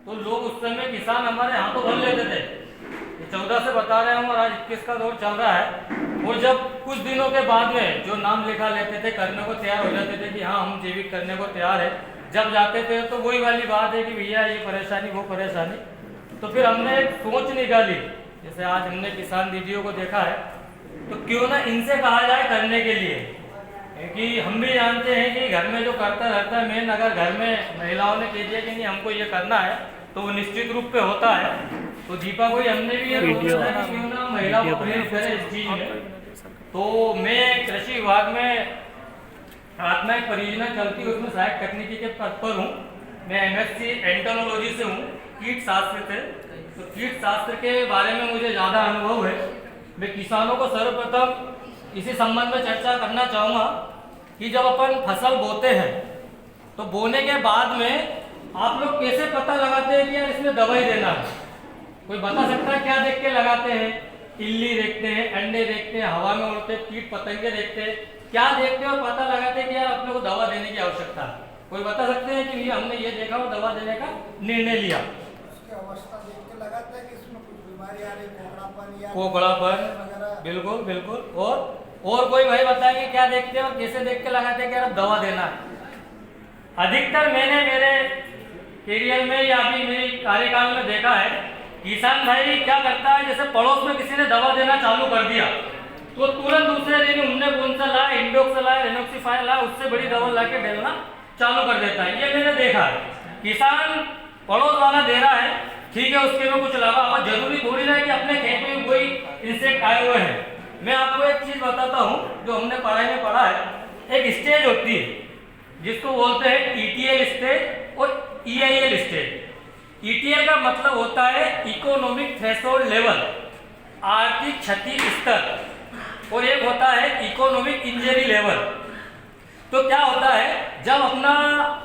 तो लोग उस समय किसान हमारे हाथों भर लेते थे। 14 से बता रहे हूँ और आज 21 का दौर चल रहा है। और जब कुछ दिनों के बाद में जो नाम लिखा लेते थे, करने को तैयार हो जाते थे कि हाँ हम जैविक करने को तैयार है, जब जाते थे तो वही वाली बात है कि भैया ये परेशानी वो परेशानी। तो फिर हमने एक सोच निकाली, जैसे आज हमने किसान दीदियों को देखा है, तो क्यों ना इनसे कहा जाए करने के लिए, क्योंकि हम भी जानते हैं कि घर में जो करता रहता है मेन, अगर घर में महिलाओं ने कह दिया कि नहीं हमको ये करना है तो वो निश्चित रूप पे होता है। तो दीपा को हमने भी ये सोचा था कि क्यों ना महिला को प्रेरित करें इस चीज में। तो मैं कृषि विभाग में हाथ में एक परियोजना चलती है, उसमें सहायक तकनीकी के पद पर हूँ। मैं MSc एंटोलॉजी से हूँ, कीट शास्त्र से। तो कीट शास्त्र के बारे में मुझे ज़्यादा अनुभव है। मैं किसानों को सर्वप्रथम इसी संबंध में चर्चा करना चाहूँगा कि जब अपन फसल बोते हैं तो बोने के बाद में आप लोग कैसे पता लगाते हैं कि यार इसमें दवाई देना है? कोई बता सकता है क्या देख के लगाते हैं? इल्ली देखते हैं, अंडे देखते हैं, हवा में उड़ते कीट पतंगे देखते हैं, क्या देखते हैं और पता लगाते हैं कि यार अपने को दवा देने की आवश्यकता है? कोई बता सकते हैं कि हमने ये देखा और दवा देने का निर्णय लिया? उसकी अवस्था देख के लगाते हैं कि इसमें कुछ बीमारी आ रही, कोकड़ापन, बिल्कुल बिल्कुल। और कोई भाई बताएंगे क्या देखते हैं और कैसे देख के लगाते हैं कि यार दवा देना है? अधिकतर मैंने मेरे कैरियर में या अभी मेरे कार्यकाल में देखा है, किसान भाई क्या करता है, जैसे पड़ोस में किसी ने दवा देना चालू कर दिया तो तुरंत दूसरे दिन उनने कौन सा लाया, इंडोक्स लाया, रेनोक्सिफायर लाया, उससे बड़ी दवा ला के डालना चालू कर देता है। ये मैंने देखा है। किसान पड़ोस वाला दे रहा है, ठीक है, उसके में कुछ लगा हुआ, जरूरी थोड़ी ना है कि अपने खेत में कोई इंसेक्ट आए हुए हैं। मैं आपको एक चीज बताता हूँ जो हमने पढ़ाई में पढ़ा है। एक स्टेज होती है जिसको बोलते हैं ETL स्टेज और EIL स्टेज। ETL का मतलब होता है इकोनॉमिक थ्रेशोल्ड लेवल, आर्थिक क्षति स्तर, और एक होता है इकोनॉमिक इंजरी लेवल। तो क्या होता है, जब अपना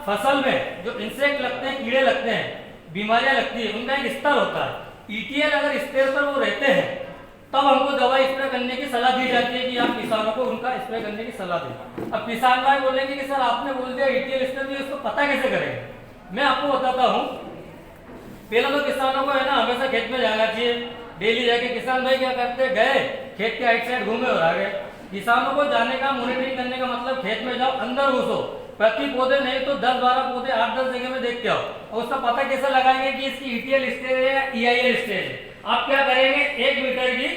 फसल में जो इंसेक्ट लगते हैं, कीड़े लगते हैं, बीमारियां लगती है, उनका एक स्तर होता है। ETL अगर स्तर पर वो रहते हैं तब हमको दवाई स्प्रे करने की सलाह दी जाती है कि आप किसानों को उनका स्प्रे करने की सलाह दें। अब किसान भाई बोलेंगे कि सर आपने बोल दिया ETL स्तर, तो इसको पता कैसे करेंगे? मैं आपको बताता हूँ। पहले तो किसानों को है ना हमेशा खेत में जाना चाहिए, डेली जाके। किसान भाई क्या करते, गए खेत के आइट साइड घूमे और आ गए। किसानों को जाने का, मॉनिटरिंग करने का मतलब खेत में जाओ, अंदर घुसो, प्रति पौधे नहीं तो 10-12 पौधे 8-10 जगह में देख के आओ, और उसका पता कैसे लगाएंगे कि इसकी ETL स्टेज है या EIL स्टेज है? आप क्या करेंगे, 1 मीटर की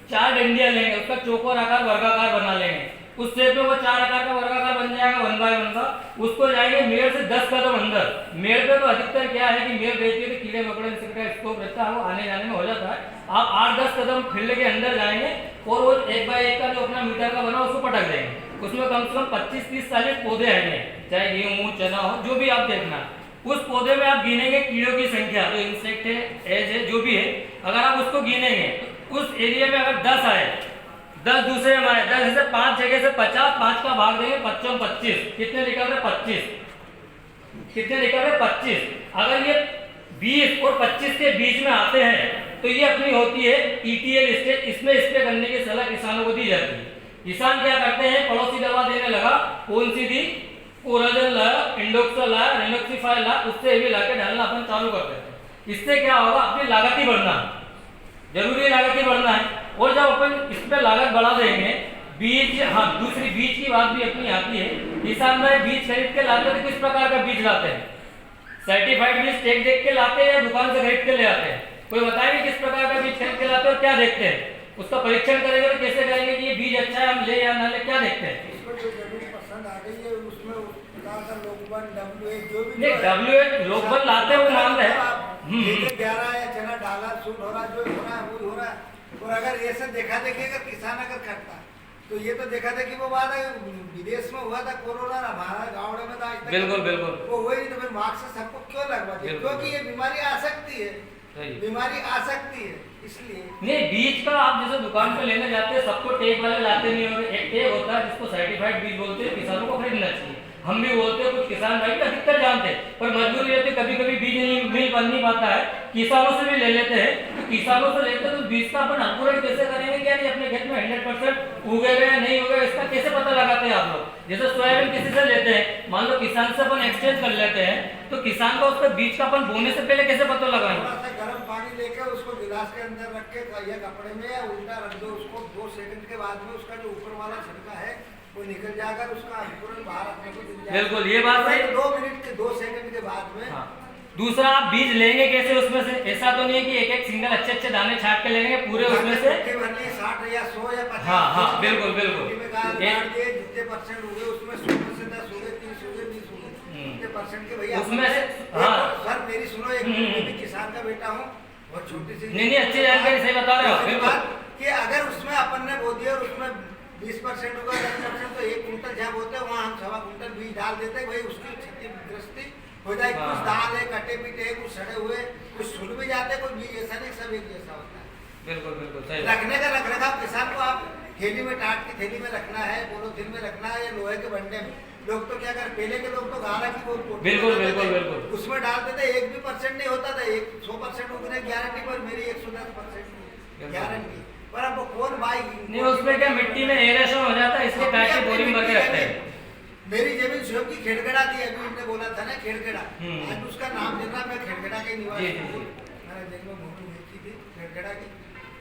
4 डंडियां लेंगे, उसका चौकोर आकार वर्गाकार बना लेंगे, उस शेप में वो 4 आकार का वर्गाकार बन जाएगा 1 बाय 1 का। उसको जाएंगे मेड़ से 10 कदम अंदर। मेड़ पे तो अधिकतर क्या है कि मेड़ रहती है तो कीड़े मकोड़े इंसेक्ट का स्कोप रहता है, वो आने जाने में हो जाता है। आप 8-10 कदम फील्ड के अंदर जाएंगे और वो 1 बाय 1 का जो अपना मीटर का बना उसको पटक देंगे। उसमें कम से कम 25-30-40 पौधे आएंगे, चाहे गेहूँ चना हो, जो भी आप देखना। उस पौधे में आप गिनेंगे कीड़ों की संख्या, जो इंसेक्ट है, एज है, जो भी है, अगर आप उसको गिनेंगे उस एरिया में अगर 10 आए, 10 दूसरे में आए, 10 से 5 जगह से 50, 5 का भाग देंगे 25, कितने निकल रहे? 25। कितने निकल रहे? 25। अगर ये 20 और 25 के बीच में आते हैं तो ये अपनी होती है ETL स्टेज। इसमें स्प्रे करने की सलाह किसानों को दी जाती है। किसान क्या करते हैं, पड़ोसी दवा देने लगा, कौन सी दी, कोराजन लाया, इंडोक्सल लाया, रेनोक्सिफायर लाया, उससे भी लाके डालना अपन चालू कर देते हैं। इससे क्या होगा, अपनी लागत ही बढ़ना, जरूरी लागत ही बढ़ना है। और जब अपन इस पे लागत बढ़ा देंगे, बीज, हाँ दूसरी बीज की बात भी अपनी आती है। किसान भाई बीज खरीद के लाते हैं, किस प्रकार का बीज लाते हैं? सर्टिफाइड बीज टेक देख के लाते हैं या दुकान से खरीद के ले आते हैं? कोई बताएंगे किस प्रकार का बीज खरीद के लाते हैं और क्या देखते हैं? उसका परीक्षण करेंगे तो कैसे करेंगे कि ये बीज अच्छा है, हम ले या ना ले, क्या देखते हैं? इसको जो जमीन पसंद आ गई है उसमें लोकबन WH जो भी नहीं, WH लोकबन लाते हैं, वो नाम रहे 11 या चना डाला, सूट हो रहा, जो हो रहा है वो हो रहा है। और अगर ये सब देखा देखी अगर किसान अगर करता तो ये तो देखा था कि वो बात विदेश में हुआ था कोरोना, हमारा गाँव में था, बिल्कुल बिल्कुल वो हुई, तो फिर मार्क्स से सबको क्यों लगवा दिया? क्योंकि ये बीमारी आ सकती है, बीमारी आ सकती है, इसलिए। नहीं, बीज का आप जैसे दुकान पे लेने जाते हैं, सबको टेग वाले लाते नहीं होंगे। एक टेग होता है जिसको सर्टिफाइड बीज बोलते हैं, किसानों को खरीदना चाहिए। हम भी बोलते हैं, कुछ किसान भाई भी अधिकतर जानते हैं, पर मजबूरी रहती है, कभी कभी बीज नहीं मिल बन नहीं पाता है, किसानों से भी ले लेते हैं। तो किसानों से लेते हैं तो बीज का अपन अंकुरण कैसे करेंगे, क्या नहीं अपने खेत में 100% उगेगा या नहीं उगेगा, इसका कैसे पता लगाते हैं आप लोग। जैसे सोयाबीन किसी से लेते हैं, मान लो किसान से अपन एक्सचेंज कर लेते हैं, तो किसान का उसका बीज का अपन बोने से पहले कैसे पता लगाएंगे। थोड़ा सा गर्म पानी लेकर उसको गिलास के अंदर रख के या कपड़े में या उल्टा रख दो उसको, 2 सेकंड के बाद में उसका जो ऊपर वाला छिलका है वो निकल जाकर उसका अंकुरन बाहर अपने को मिल जाएगा। बिल्कुल, ये बात सही। 2 मिनट के 2 सेकंड के बाद में। हाँ। दूसरा, आप बीज लेंगे कैसे उसमें से, ऐसा तो नहीं है कि एक एक सिंगल अच्छे अच्छे दाने छाट के लेंगे पूरे उसमें से। 60 या 100 या 50। हाँ हाँ बिल्कुल बिल्कुल। जितने परसेंट हुए उसमें 100 से 10 हो गए, 30 हो गए, 20 हो गए, जितने परसेंट के भैया उसमें से। हाँ सर मेरी सुनो, एक मैं भी किसान का बेटा हूँ, बहुत छोटी सी नहीं अच्छी जानकारी सही बता रहे हो बिल्कुल। कि अगर उसमें अपन ने बो दिया और उसमें 20% होगा 10%, तो 1 कुंटल जहाँ बोते हैं वहाँ हम 1.25 कुंटल बीज डाल देते हैं भाई, उसकी क्षतिग्रस्ती हो जाए। कुछ दाल है कटे पीटे है, कुछ सड़े हुए, कुछ सुल भी जाते हैं, कोई बीज ऐसा नहीं, सब एक जैसा होता है। बिल्कुल बिल्कुल सही। रखने का रख रखाव किसान को आप थैली में टाट की थैली में रखना है, पॉलीथिन में रखना है या लोहे के बंडे में। लोग तो क्या कर, पहले के लोग तो गारा की वो बिल्कुल बिल्कुल बिल्कुल उसमें डाल देते, 1 भी % नहीं होता था। 100% उगने गारंटी, पर मेरी 110% गारंटी। पर अब कौन भाई नहीं, उसमें क्या मिट्टी में एरेशन हो जाता है, इसलिए काट के बोरी में भर के रखते हैं। मेरी जमीन स्वयं की खेड़गड़ा थी, अभी उसने बोला था ना खेड़गड़ा, आज उसका नाम देना, मैं खेड़गड़ा के निवासी हूँ, मेरा जन्म भूमि मिट्टी थी खेड़गड़ा की।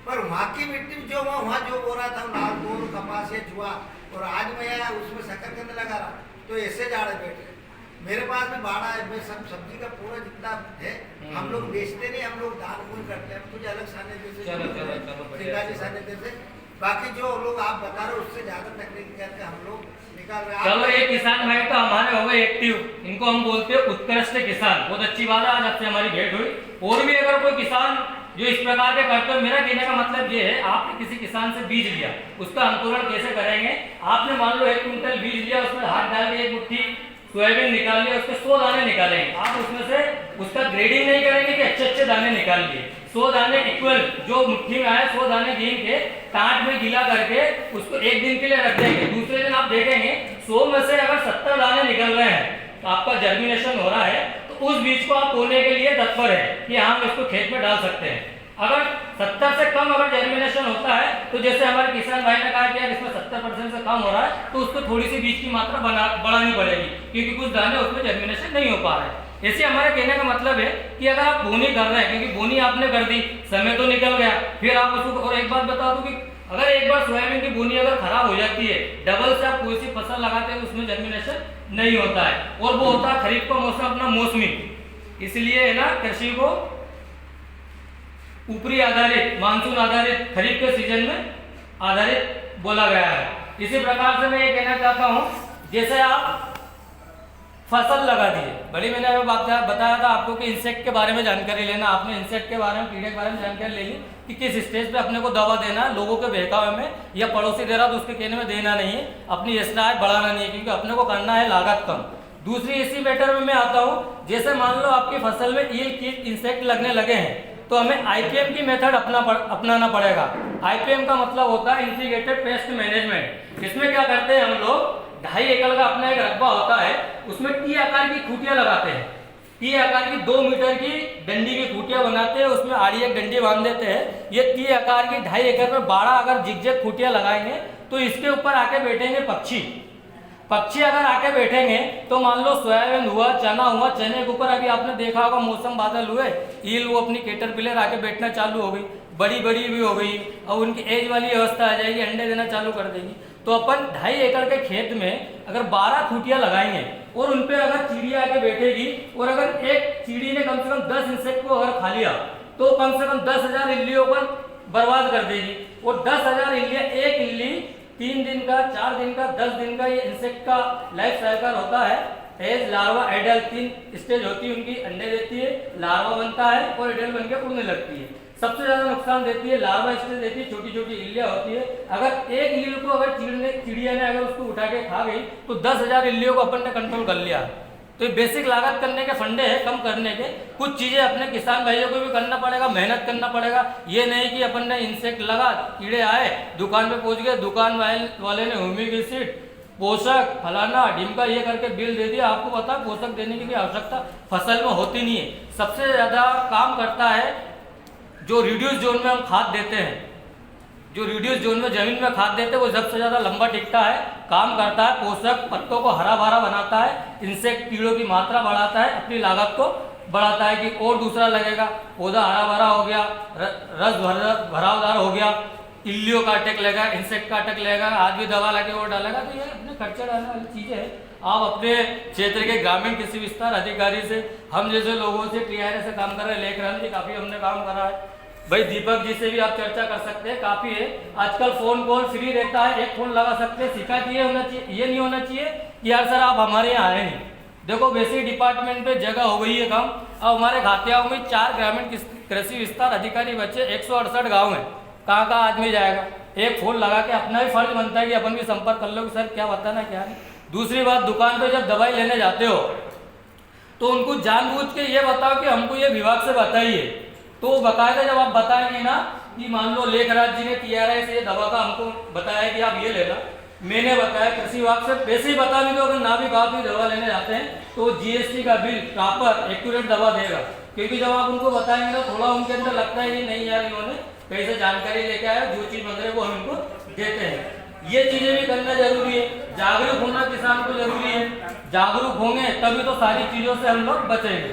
पर वहाँ की मिट्टी जो वहाँ जो बो रहा था लाल बोर कपास या जुआ, और आज मैं उसमें शकरकंद लगा रहा, तो ऐसे जाड़े बैठ रहे। मेरे पास में बाड़ा है, मैं सब सब्जी का पूरा जितना है हम लोग बेचते नहीं, हम लोग दान पुण्य करते हैं, कुछ अलग साने जैसे साने जैसे। बाकी जो लोग आप बता रहे हो उससे ज्यादा तकनीक करके हम लोग निकाल रहे हैं। चलो, ये किसान भाई तो हमारे हो गए एक्टिव, इनको हम बोलते हैं उत्कृष्ट किसान। बहुत अच्छी बात है, आज आपसे हमारी भेंट हुई। और भी अगर कोई किसान जो इस प्रकार के करते हो, मेरा कहने का मतलब ये है, आपने किसी किसान से बीज लिया, उसका अंकुरण कैसे करेंगे। आपने मान लो 1 कुंटल बीज लिया, उसमें हाथ डाल के 1 मुट्ठी सोयाबीन निकाल लिया, उसके 100 दाने निकालेंगे। आप उसमें से उसका ग्रेडिंग नहीं करेंगे कि अच्छे अच्छे दाने निकाल लिए। 100 दाने इक्वल जो मुट्ठी में आए 100 दाने गिन के टाट में गीला करके उसको 1 दिन के लिए रख देंगे। दूसरे दिन आप देखेंगे 100 में से अगर 70 दाने निकल रहे हैं तो आपका जर्मिनेशन हो रहा है, तो उस बीज को आप बोने के लिए तत्पर है कि हम इसको खेत में डाल सकते हैं। अगर 70 से कम अगर जर्मिनेशन होता है, तो जैसे हमारे किसान भाई ने कहा कि यार इसमें 70% से कम हो रहा है, तो उसको थोड़ी सी बीज की मात्रा बढ़ानी पड़ेगी, क्योंकि कुछ दाने उसमें जर्मिनेशन नहीं हो पा रहे हैं। ऐसे हमारे कहने का मतलब है कि अगर आप बोनी कर रहे हैं, क्योंकि बोनी आपने कर दी, समय तो निकल गया, फिर आप उसको। और एक बात बता दूं कि अगर एक बार सोयाबीन की बोनी अगर खराब हो जाती है, डबल से आप कोई सी फसल लगाते हैं उसमें जर्मिनेशन नहीं होता है, और वो होता है खरीफ का मौसम अपना मौसमी। इसलिए है ना, कृषि को ऊपरी आधारित, मानसून आधारित, खरीफ के सीजन में आधारित बोला गया है। इसी प्रकार से मैं ये कहना चाहता हूँ, जैसे आप फसल लगा दिए, बड़ी मैंने बताया था आपको कि इंसेक्ट के बारे में जानकारी लेना। आपने इंसेक्ट के बारे में, कीड़े के बारे में जानकारी ले ली कि किस स्टेज पे अपने को दवा देना है, लोगों के बहकावे में या पड़ोसी दे रहा तो उसके कहने में देना नहीं है, अपनी एसराय बढ़ाना नहीं है, क्योंकि अपने को करना है लागत कम। दूसरी इसी मैटर में मैं आता हूँ, जैसे मान लो आपकी फसल में ईल कीट इंसेक्ट लगने लगे हैं, तो हमें IPM की मेथड अपनाना पड़ेगा। IPM का मतलब होता है इंटीग्रेटेड पेस्ट मैनेजमेंट। इसमें क्या करते हैं हम लोग, 2.5 एकड़ का अपना एक रकबा होता है, उसमें T आकार की खूंटियां लगाते हैं। T आकार की 2 मीटर की डंडी की खूंटियां बनाते हैं, उसमें आड़ी एक डंडी बांध देते हैं। ये T आकार की 2.5 एकड़ में 12 अगर जिगजैग खूंटियां लगाएंगे, तो इसके ऊपर आके बैठेंगे पक्षी अगर आके बैठेंगे, तो मान लो सोयाबीन हुआ, चना हुआ, चने के ऊपर अभी आपने देखा होगा मौसम बादल हुए, ईल वो अपनी कैटरपिलर आके बैठना चालू हो गई, बड़ी भी हो गई, और उनकी एज वाली अवस्था आ जाएगी, अंडे देना चालू कर देगी। तो अपन 2.5 एकड़ के खेत में अगर 12 खूंटियां लगाएंगे और उन पर अगर चिड़िया आके बैठेगी, और अगर एक चिड़ी ने कम से कम 10 इंसेक्ट को अगर खा लिया, तो कम से कम 10,000 इल्लियों पर बर्बाद कर देगी। और 10,000 इल्लियाँ, एक इल्ली 3 दिन का, 4 दिन का, 10 दिन का ये इंसेक्ट का लाइफ साइकिल होता है। एज, लार्वा, एडल्ट 3 स्टेज होती है उनकी। अंडे देती है, लार्वा बनता है और एडल्ट बनकर उड़ने लगती है। सबसे ज्यादा नुकसान देती है लार्वा स्टेज देती है, छोटी छोटी इल्लियां होती है। अगर एक ईल को अगर चिड़िया ने अगर उसको उठा के खा गई, तो 10,000 इल्लियों को अपन ने कंट्रोल कर लिया। तो ये बेसिक लागत करने के फंडे हैं, कम करने के। कुछ चीजें अपने किसान भाइयों को भी करना पड़ेगा, मेहनत करना पड़ेगा। ये नहीं कि अपन ने इंसेक्ट लगा, कीड़े आए, दुकान पे पहुंच गए, दुकान वाले ने ह्यूमिक एसिड पोषक फलाना ढिमका ये करके बिल दे दिया, आपको पता है पोषक देने की भी आवश्यकता फसल में होती नहीं है। सबसे ज़्यादा काम करता है जो रिड्यूस जोन में हम खाद देते हैं, जो रिड्यूस जोन में जमीन में खाद देते हैं वो सबसे ज़्यादा लंबा टिकता है, काम करता है, पोषक पत्तों को हरा भरा बनाता है, इंसेक्ट कीड़ों की मात्रा बढ़ाता है, अपनी लागत को बढ़ाता है कि और दूसरा लगेगा, पौधा हरा भरा हो गया, रस भरावदार हो गया, इल्लियों का अटैक लगेगा, इंसेक्ट का अटैक लगेगा, आदमी दवा लगे और डालेगा, तो ये अपने खर्चे डालने वाली चीज़ें हैं। आप अपने क्षेत्र के ग्रामीण कृषि विस्तार अधिकारी से, हम जैसे लोगों से TRA से काम कर रहे हैं, लेखराम जी काफ़ी हमने काम करा है, भाई दीपक जी से भी आप चर्चा कर सकते हैं, काफ़ी है। आजकल फ़ोन कॉल फ्री रहता है, एक फ़ोन लगा सकते हैं। शिकायत ये होना चाहिए, ये नहीं होना चाहिए कि यार सर आप हमारे यहाँ आए नहीं। देखो वैसे डिपार्टमेंट पे जगह हो गई है कम, अब हमारे खातियाओं में 4 ग्रामीण कृषि विस्तार अधिकारी बच्चे 168 गाँव हैं, कहाँ कहाँ आदमी जाएगा। एक फ़ोन लगा के अपना भी फर्ज बनता है कि अपन भी संपर्क कर लो कि सर क्या बताना क्या नहीं। दूसरी बात, दुकान पे जब दवाई लेने जाते हो तो उनको जानबूझ के ये बताओ कि हमको ये विभाग से बताइए, तो बकायदा जब आप बताएंगे ना कि मान लो लेखराज जी ने TRA से ये दवा का हमको बताया कि आप ये लेना, मैंने बताया कृषि विभाग से, वैसे ही बता भी दो, अगर ना भी कहा दवा लेने जाते हैं तो GST का बिल प्रॉपर एक्यूरेट दवा देगा, क्योंकि जब आप उनको बताएंगे ना थोड़ा उनके अंदर लगता है कि नहीं यार इन्होंने कहीं से जानकारी लेके आया, जो चीज़ बन रही है वो हम इनको देते हैं। ये चीज़ें भी करना जरूरी है, जागरूक होना किसान को जरूरी है, जागरूक होंगे तभी तो सारी चीज़ों से हम लोग बचेंगे।